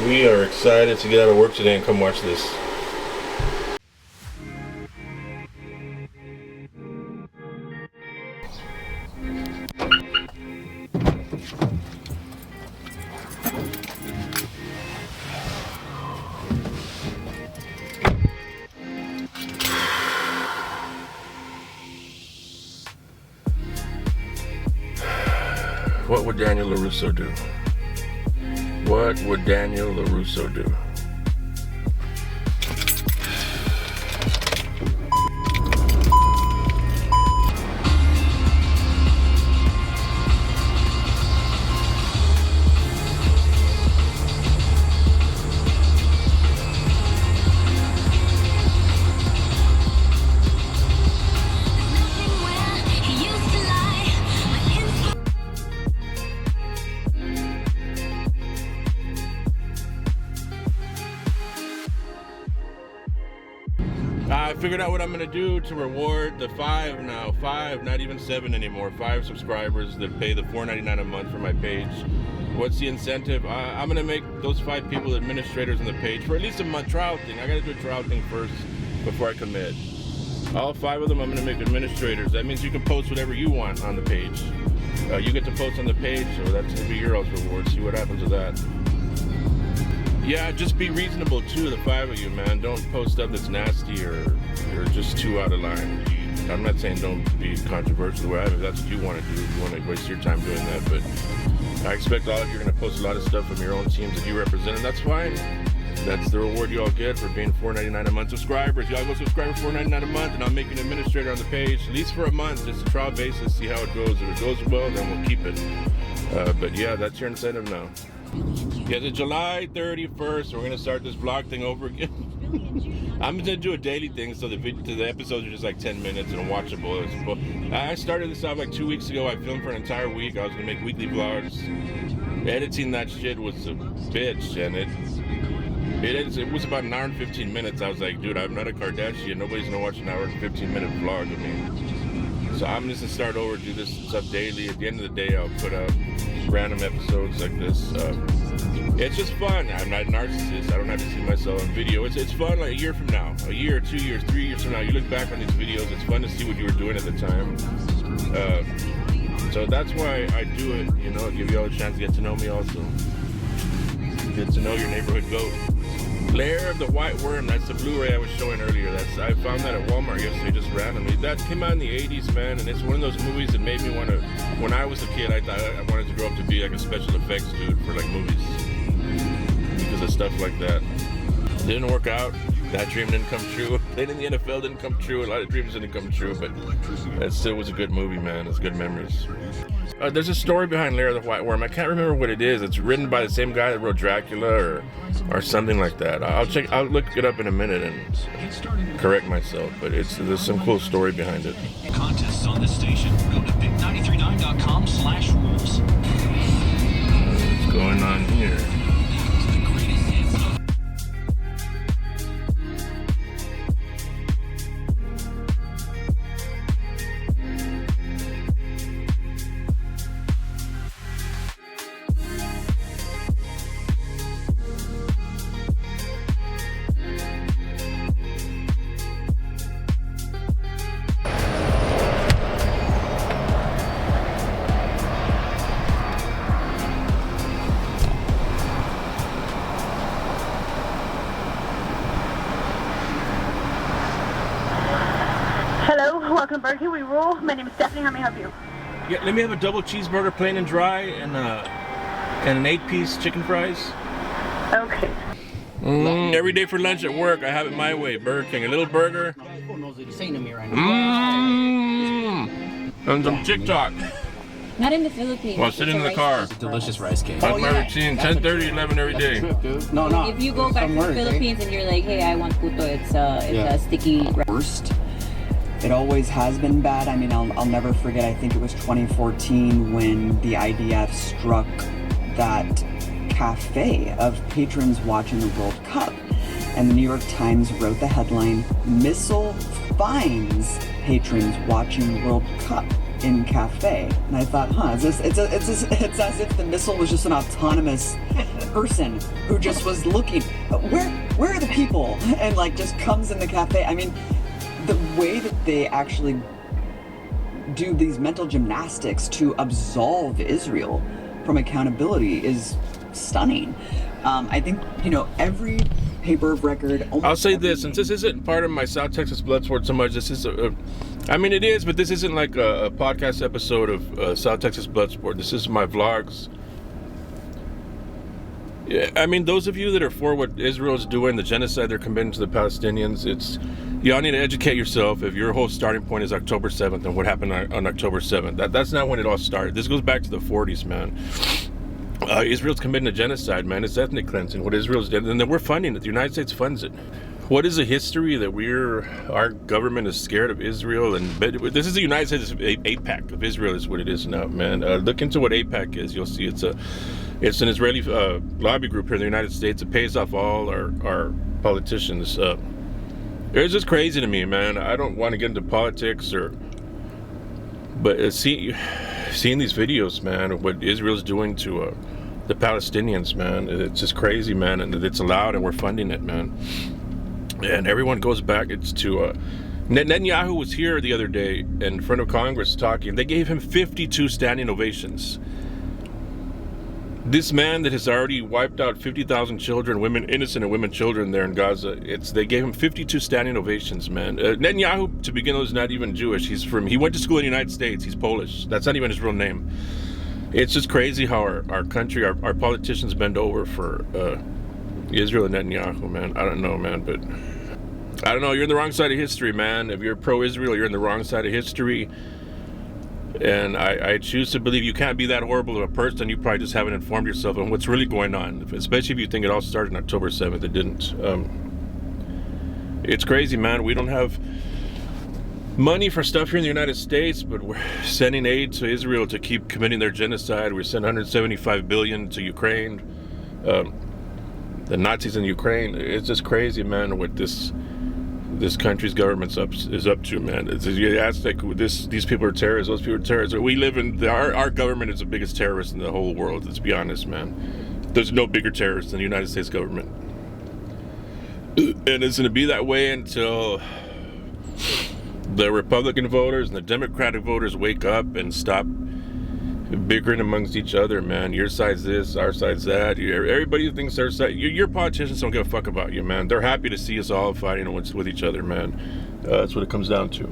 We are excited to get out of work today and come watch this. What would Daniel LaRusso do? What would Daniel LaRusso do? I figured out what I'm gonna do to reward the five, not even 7 anymore, 5 subscribers that pay the $4.99 a month for my page. What's the incentive? I'm gonna make those 5 people administrators on the page for at least a month trial thing. I gotta do a trial thing first before I commit. All 5 of them I'm gonna make administrators. That means you can post whatever you want on the page. You get to post on the page, so that's gonna be your all's reward. See what happens with that. Yeah, just be reasonable too, the 5 of you, man. Don't post stuff that's nasty or just too out of line. I'm not saying don't be controversial or whatever. That's what you want to do. You want to waste your time doing that, but I expect all of you are going to post a lot of stuff from your own teams that you represent, and that's fine. That's the reward you all get for being $4.99 a month subscribers. Y'all go subscribe for $4.99 a month, and I'll make you an administrator on the page, at least for a month, just a trial basis, see how it goes. If it goes well, then we'll keep it. But yeah, that's your incentive now. Yeah, the July 31st, we're gonna start this vlog thing over again. I'm gonna do a daily thing, so the episodes are just like 10 minutes and watchable. I started this out like 2 weeks ago. I filmed for an entire week. I was gonna make weekly vlogs. Editing that shit was a bitch, and it was about an hour and 15 minutes. I was like, dude, I'm not a Kardashian. Nobody's gonna watch an hour and 15-minute vlog of me. So I'm just gonna start over, do this stuff daily. At the end of the day, I'll put out random episodes like this. It's just fun. I'm not a narcissist. I don't have to see myself on video. It's fun. Like a year from now, a year, 2 years, 3 years from now, you look back on these videos. It's fun to see what you were doing at the time. So that's why I do it. You know, give you all a chance to get to know me. Also, get to know your neighborhood goat. Lair of the White Worm, that's the Blu-ray I was showing earlier. I found that at Walmart yesterday, just randomly. That came out in the 80s, man, and it's one of those movies that made me want to, when I was a kid, I thought I wanted to grow up to be like a special effects dude for like movies. Because of stuff like that. Didn't work out. That dream didn't come true. Playing in the NFL didn't come true. A lot of dreams didn't come true, but it still was a good movie, man. It's good memories. There's a story behind Lair of the White Worm. I can't remember what it is. It's written by the same guy that wrote Dracula or something like that. I'll look it up in a minute and correct myself, but there's some cool story behind it. Contests on this station. Go to big939.com/rules. What's going on here? Welcome to Burger King, we rule. My name is Stephanie, how may I help you? Yeah, let me have a double cheeseburger, plain and dry, and an 8-piece chicken fries. Okay. Every day for lunch at work, I have it my way. Burger King, a little burger. And some TikTok. Not in the Philippines. While sitting in the car. Delicious rice cake. That's my routine, 10:30, 11 every day. No. If you go back to the Philippines and you're like, hey, I want puto, it's a sticky Worst. It always has been bad. I mean, I'll never forget, I think it was 2014 when the IDF struck that cafe of patrons watching the World Cup. And the New York Times wrote the headline, "Missile finds patrons watching World Cup." in Cafe. And I thought, it's as if the missile was just an autonomous person who just was looking, where are the people? And like just comes in the cafe. I mean, the way that they actually do these mental gymnastics to absolve Israel from accountability is stunning. I think, every paper of record. I'll say this, since this isn't part of my South Texas Bloodsport so much, this is it is, but this isn't like a podcast episode of South Texas Bloodsport. This is my vlogs. Yeah, I mean, those of you that are for what Israel's doing, the genocide they're committing to the Palestinians, y'all need to educate yourself if your whole starting point is October 7th and what happened on October 7th. That's not when it all started. This goes back to the 40s, man. Israel's committing a genocide, man. It's ethnic cleansing. What Israel's done, and then we're funding it. The United States funds it. What is the history that our government is scared of Israel? But this is the United States AIPAC of Israel is what it is now, man. Look into what AIPAC is. You'll see it's an Israeli lobby group here in the United States. It pays off all our politicians. It's just crazy to me, man. I don't want to get into politics but seeing these videos, man, of what Israel's doing to the Palestinians, man, it's just crazy, man, and it's allowed, and we're funding it, man. And everyone goes back. It's to Netanyahu was here the other day in front of Congress talking. They gave him 52 standing ovations. This man that has already wiped out 50,000 children, innocent and women, children there in Gaza, they gave him 52 standing ovations, man. Netanyahu, to begin with, is not even Jewish. He went to school in the United States. He's Polish. That's not even his real name. It's just crazy how our country, our politicians bend over for Israel and Netanyahu, man. I don't know, man, but I don't know. You're in the wrong side of history, man. If you're pro-Israel, you're in the wrong side of history. And I choose to believe you can't be that horrible of a person. You probably just haven't informed yourself on what's really going on, especially if you think it all started on October 7th. It didn't. It's crazy, man. We don't have money for stuff here in the United States, but we're sending aid to Israel to keep committing their genocide. We sent $175 billion to Ukraine, the Nazis in Ukraine. It's just crazy, man, what this country's government is up to, man. You ask, like, these people are terrorists, those people are terrorists. We live in our government is the biggest terrorist in the whole world. Let's be honest, man. There's no bigger terrorist than the United States government, and it's going to be that way until the Republican voters and the Democratic voters wake up and stop bickering amongst each other, man. Your side's this, our side's that. Everybody thinks their side. Your politicians don't give a fuck about you, man. They're happy to see us all fighting with each other, man. That's what it comes down to.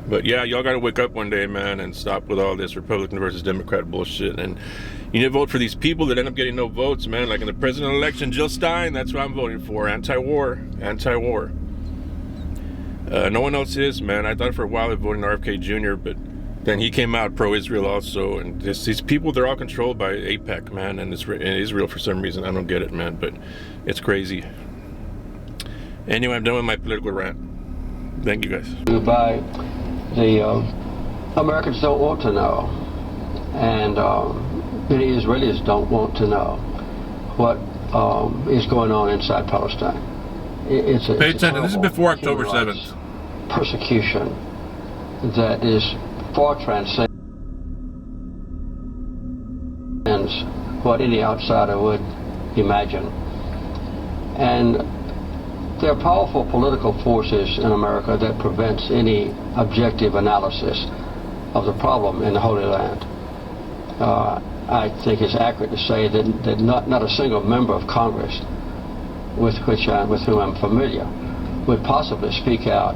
But yeah, y'all gotta wake up one day, man, and stop with all this Republican versus Democrat bullshit. And you need to vote for these people that end up getting no votes, man. Like in the presidential election, Jill Stein, that's what I'm voting for. Anti-war. No one else is, man. I thought for a while of voting RFK Jr., but then he came out pro-Israel also, and these people, they're all controlled by AIPAC, man, and Israel for some reason. I don't get it, man, but it's crazy. Anyway, I'm done with my political rant. Thank you, guys. By the Americans don't want to know, and many Israelis don't want to know what is going on inside Palestine. Pay attention. This is before October 7th. Persecution that is far transcends what any outsider would imagine. And there are powerful political forces in America that prevents any objective analysis of the problem in the Holy Land. I think it's accurate to say that not a single member of Congress with whom I'm familiar would possibly speak out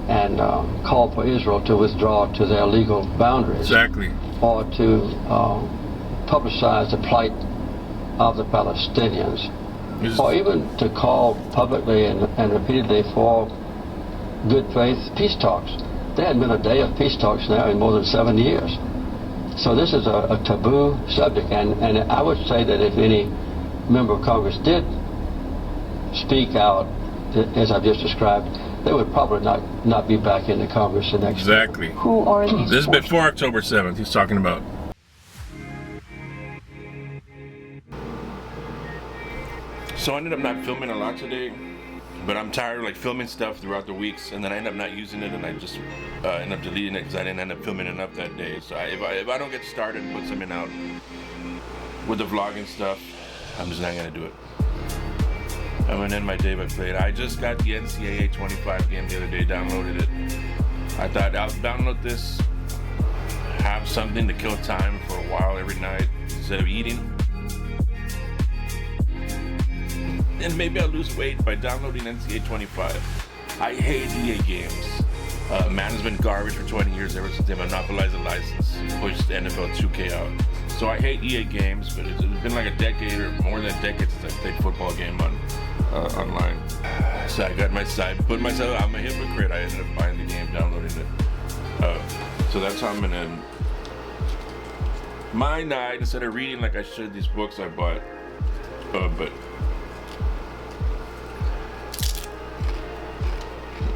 and call for Israel to withdraw to their legal boundaries. Exactly. Or to publicize the plight of the Palestinians. Or even to call publicly and repeatedly for good faith peace talks. There hadn't been a day of peace talks now in more than 7 years. So this is a taboo subject, and I would say that if any member of Congress did speak out, as I've just described, they would probably not be back in the Congress the next year. Exactly. Who are these? This is before October 7th he's talking about. So I ended up not filming a lot today, but I'm tired of like filming stuff throughout the weeks, and then I end up not using it, and I just end up deleting it because I didn't end up filming enough that day. So if I don't get started and put something out with the vlogging stuff, I'm just not gonna do it. I'm gonna end my day by playing. I just got the NCAA 25 game the other day, downloaded it. I thought I'll download this, have something to kill time for a while every night instead of eating. And maybe I'll lose weight by downloading NCAA 25. I hate EA games. Man has been garbage for 20 years ever since they monopolized the license, pushed NFL 2K out. So I hate EA games, but it's been like a decade or more than a decade since I played a football game online. So I got my side, put myself, I'm a hypocrite. I ended up buying the game, downloading it. So that's how I'm gonna end my night instead of reading like I should these books I bought. But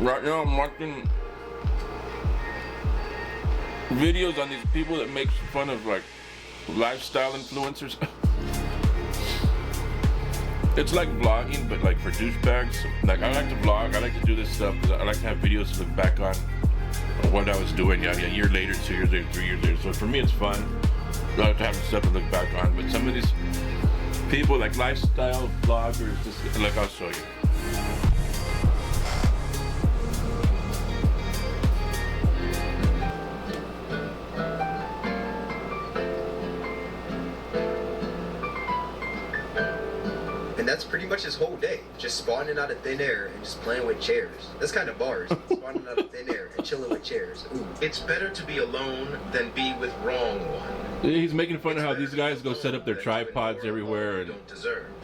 right now I'm watching videos on these people that make fun of like lifestyle influencers. It's like vlogging, but like for douchebags. Like I like to vlog, I like to do this stuff because I like to have videos to look back on what I was doing. Yeah, a year later, 2 years later, 3 years later. So for me, it's fun. I like to have stuff to look back on. But some of these people, like lifestyle vloggers, just like I'll show you. And that's pretty much his whole day, just spawning out of thin air and just playing with chairs. That's kind of bars, spawning out of thin air and chilling with chairs. Ooh. It's better to be alone than be with wrong one. He's making fun of how these guys go set up their tripods everywhere. And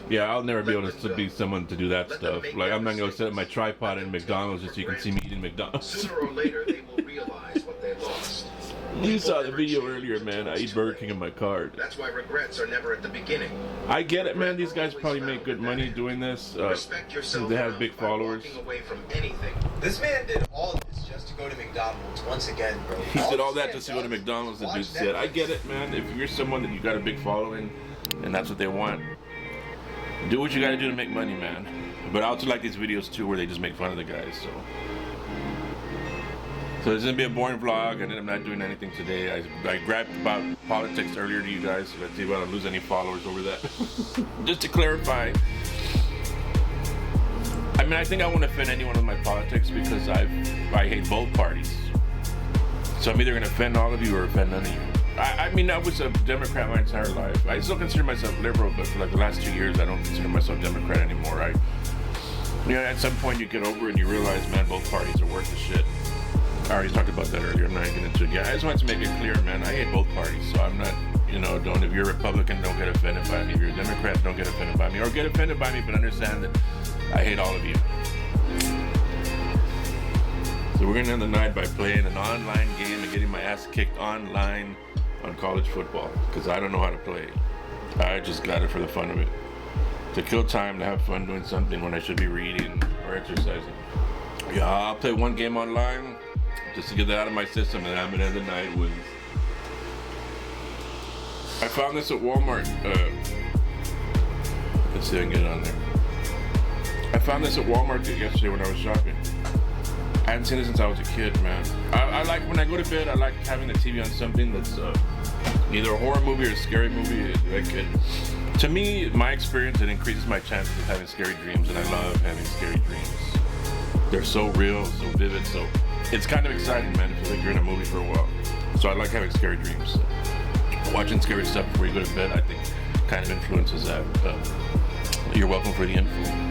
yeah, I'll never be able to be someone to do that stuff. Like I'm not gonna go set up my tripod in McDonald's just so you can see me eating McDonald's. Sooner or later, they will realize what they lost. You saw the video earlier, man. I eat Burger King in my card. That's why regrets are never at the beginning. I get it, man. These guys probably make good money doing this. They have big followers. Away from anything. This man did all this just to go to McDonald's once again, bro. He did all that just to go to McDonald's. The dude said, "I get it, man. If you're someone that you got a big following, and that's what they want, do what you got to do to make money, man." But I also like these videos too, where they just make fun of the guys. So it's gonna be a boring vlog, and I'm not doing anything today. I grabbed about politics earlier to you guys, so let's see if I don't lose any followers over that. Just to clarify, I mean, I think I won't offend anyone with my politics because I hate both parties. So I'm either gonna offend all of you or offend none of you. I mean, I was a Democrat my entire life. I still consider myself liberal, but for like the last 2 years, I don't consider myself Democrat anymore. You know, at some point you get over it and you realize, man, both parties are worth the shit. I already talked about that earlier. I'm not getting into it. Yeah, I just wanted to make it clear, man. I hate both parties, so I'm not, you know, if you're a Republican, don't get offended by me. If you're a Democrat, don't get offended by me. Or get offended by me, but understand that I hate all of you. So we're gonna end the night by playing an online game and getting my ass kicked online on college football, because I don't know how to play. I just got it for the fun of it. To kill time, to have fun doing something when I should be reading or exercising. Yeah, I'll play one game online, just to get that out of my system, and I'm gonna end the night with. I found this at Walmart. Let's see if I can get it on there. I found this at Walmart yesterday when I was shopping. I hadn't seen it since I was a kid, man. I like when I go to bed. I like having the TV on something that's either a horror movie or a scary movie. To me, my experience, it increases my chances of having scary dreams, and I love having scary dreams. They're so real, so vivid, so. It's kind of exciting, man. It feels like you're in a movie for a while. So I like having scary dreams. Watching scary stuff before you go to bed, I think, kind of influences that. You're welcome for the info.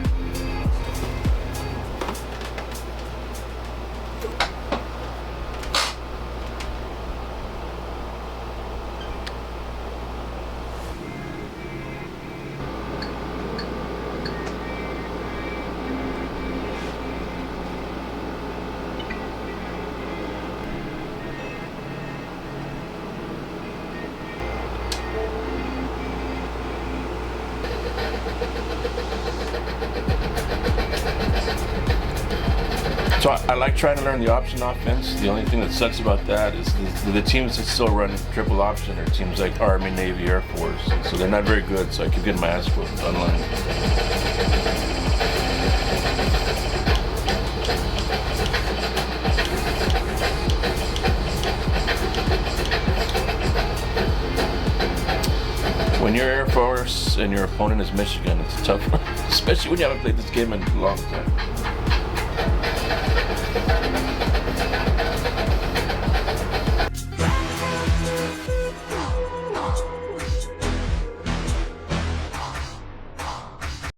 So I like trying to learn the option offense. The only thing that sucks about that is the teams that still run triple option are teams like Army, Navy, Air Force. So they're not very good, so I keep getting my ass whooped online. you're Air Force and your opponent is Michigan, it's tough, especially when you haven't played this game in a long time.